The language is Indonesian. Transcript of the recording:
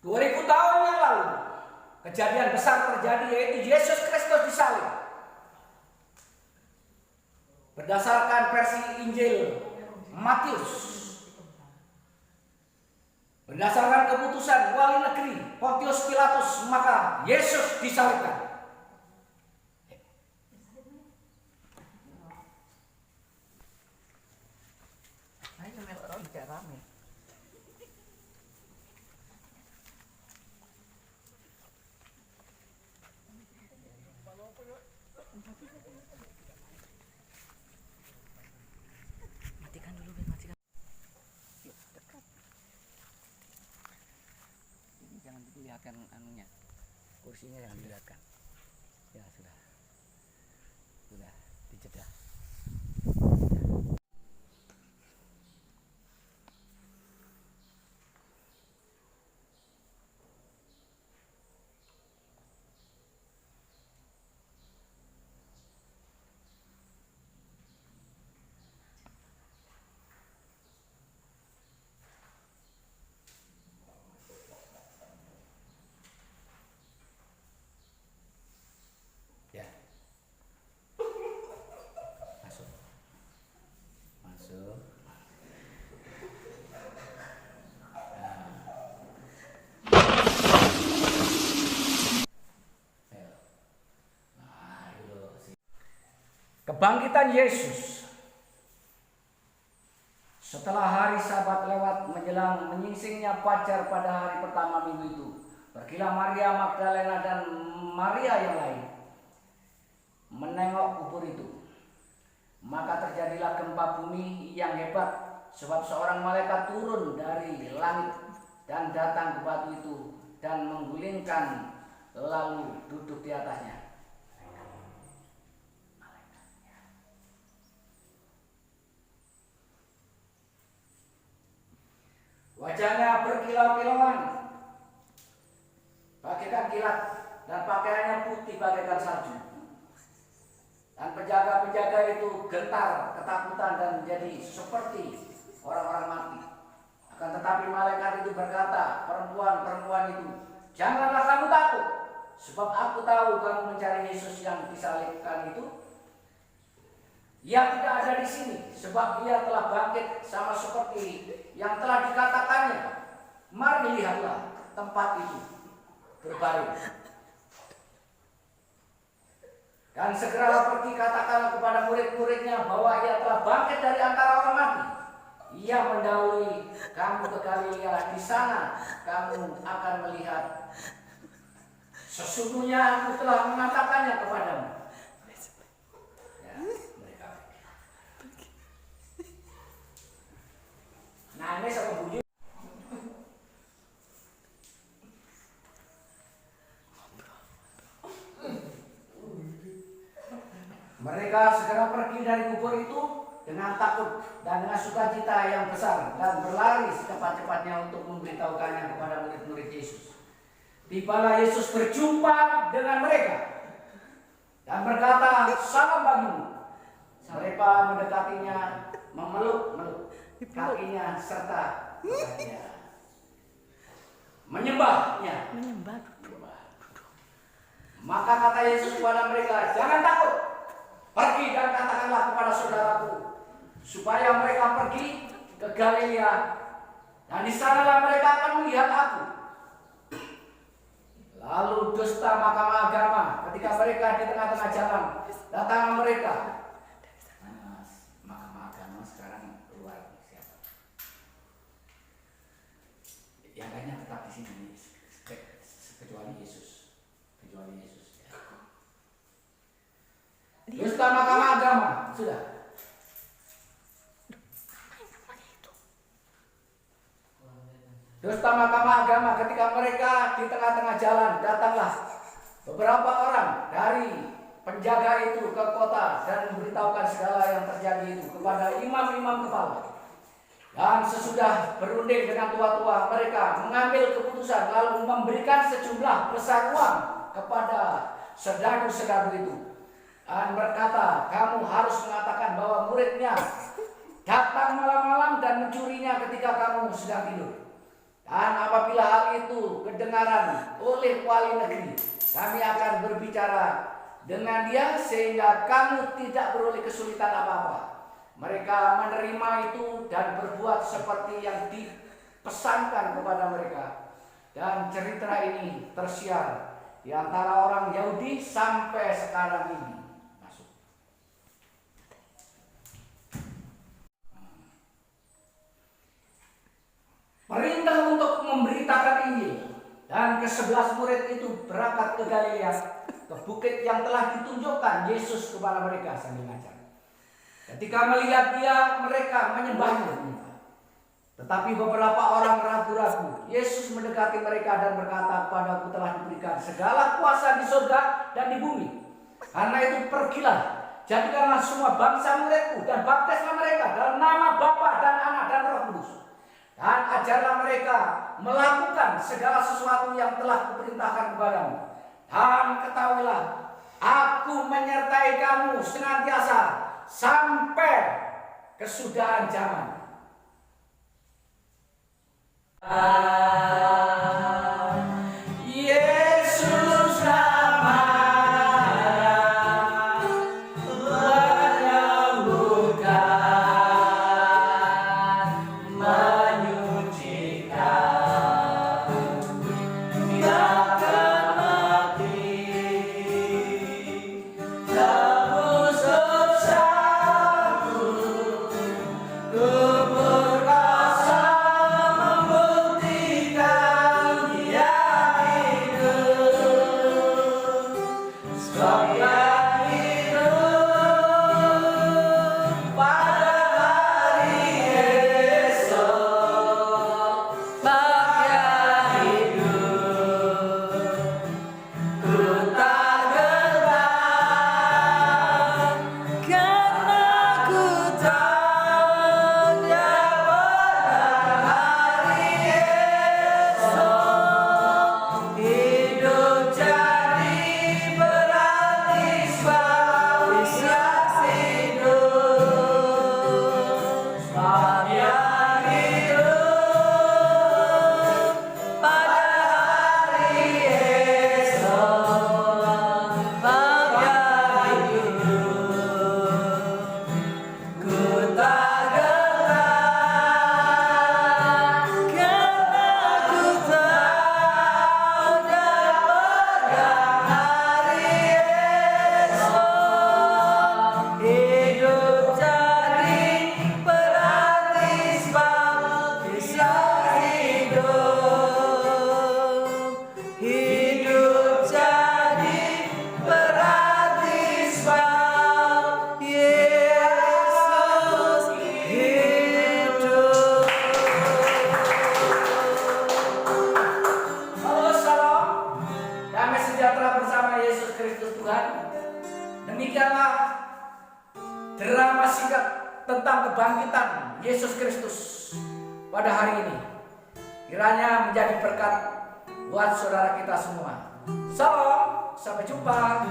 2000 tahun yang lalu kejadian besar terjadi, yaitu Yesus Kristus disalib. Berdasarkan versi Injil Matius, berdasarkan keputusan wali negeri Pontius Pilatus, maka Yesus disalibkan. Matikan dulu, matikan. Ini jangan dilihatkan anunya, kursinya jangan dilihatkan. Ya sudah dijedah. Ya, masuk. Kebangkitan Yesus. Setelah hari Sabat lewat menjelang menyingsingnya fajar pada hari pertama minggu itu, pergilah Maria Magdalena dan Maria yang lain menengok kubur itu. Maka terjadilah gempa bumi yang hebat, sebab seorang malaikat turun dari langit dan datang ke batu itu dan menggulingkan, lalu duduk di atasnya. Wajahnya berkilau-kilauan bagaikan kilat, dan pakaiannya putih bagaikan salju. Dan penjaga-penjaga itu gentar ketakutan dan menjadi seperti orang-orang mati. Akan tetapi malaikat itu berkata, perempuan itu, janganlah kamu takut, sebab aku tahu kamu mencari Yesus yang disalibkan itu. Ia tidak ada di sini, sebab ia telah bangkit sama seperti yang telah dikatakannya. Mari lihatlah tempat itu berbaring. Dan segeralah pergi katakanlah kepada murid-muridnya bahwa ia telah bangkit dari antara orang mati. Ia mendahului kamu ke Galilea, di sana kamu akan melihat. Sesungguhnya aku telah mengatakannya kepadamu. Ya, mereka. Nah, ini sama bunyi. Mereka segera pergi dari kubur itu dengan takut dan dengan sukacita yang besar, dan berlari secepat-cepatnya untuk memberitahukannya kepada murid-murid Yesus. Tibalah Yesus berjumpa dengan mereka dan berkata, salam bagimu. Mereka mendekatinya, memeluk kakinya serta menyembahnya. Maka kata Yesus kepada mereka, jangan takut. Pergi dan katakanlah kepada saudaraku supaya mereka pergi ke Galilea, dan di sanalah mereka akan melihat aku. Lalu dusta mahkamah agama ketika mereka di tengah-tengah jalan, datang mereka. Mahkamah agama sekarang keluar siapa? Yang lainnya tetap di sini, kecuali Yesus. Dusta mahkamah agama sudah. Dusta mahkamah agama ketika mereka di tengah-tengah jalan, datanglah beberapa orang dari penjaga itu ke kota dan memberitahukan segala yang terjadi itu kepada imam-imam kepala. Dan sesudah berunding dengan tua-tua, mereka mengambil keputusan lalu memberikan sejumlah besar uang kepada sedadu-sedadu itu. Dan berkata, kamu harus mengatakan bahwa muridnya datang malam-malam dan mencurinya ketika kamu sedang tidur. Dan apabila hal itu kedengaran oleh wali negeri, kami akan berbicara dengan dia sehingga kamu tidak beroleh kesulitan apa-apa. Mereka menerima itu dan berbuat seperti yang dipesankan kepada mereka. Dan cerita ini tersiar di antara orang Yahudi sampai sekarang ini. Masuk. Perintah untuk memberitakan Injil, dan ke-11 murid itu berangkat ke Galilea, ke bukit yang telah ditunjukkan Yesus kepada mereka sambil mengajar. Ketika melihat dia, mereka menyembahnya. Tetapi beberapa orang ragu-ragu. Yesus mendekati mereka dan berkata, "Padaku telah diberikan segala kuasa di surga dan di bumi. Karena itu pergilah, jadikanlah semua bangsa muridku dan baptislah mereka dalam nama Bapa dan Anak dan Roh Kudus. Dan ajarlah mereka melakukan segala sesuatu yang telah kuperintahkan kepadamu. Dan ketahuilah, aku menyertai kamu senantiasa sampai kesudahan zaman." Yesus namanya menyembuhkan, menyucikan, takkan mati, tebus dosaku, berkuasa membuktikan dia hidup, sebab dia hidup pada hari esok, sebab dia hidup, ku tak geram, karena ku tahu dia pada hari esok hidup jadi berarti sebab dia hidup, sebab dia hidup pada hari esok, sebab dia hidup, ku tak geram, karena ku tahu dia pada hari esok hidup jadi berarti sebab dia hidup jadi berarti sebab Yesus hidup. Halo, salam, damai sejahtera bersama Yesus Kristus Tuhan. Demikianlah drama singkat tentang kebangkitan Yesus Kristus pada hari ini. Kiranya menjadi berkat buat saudara kita semua. Salam, sampai jumpa.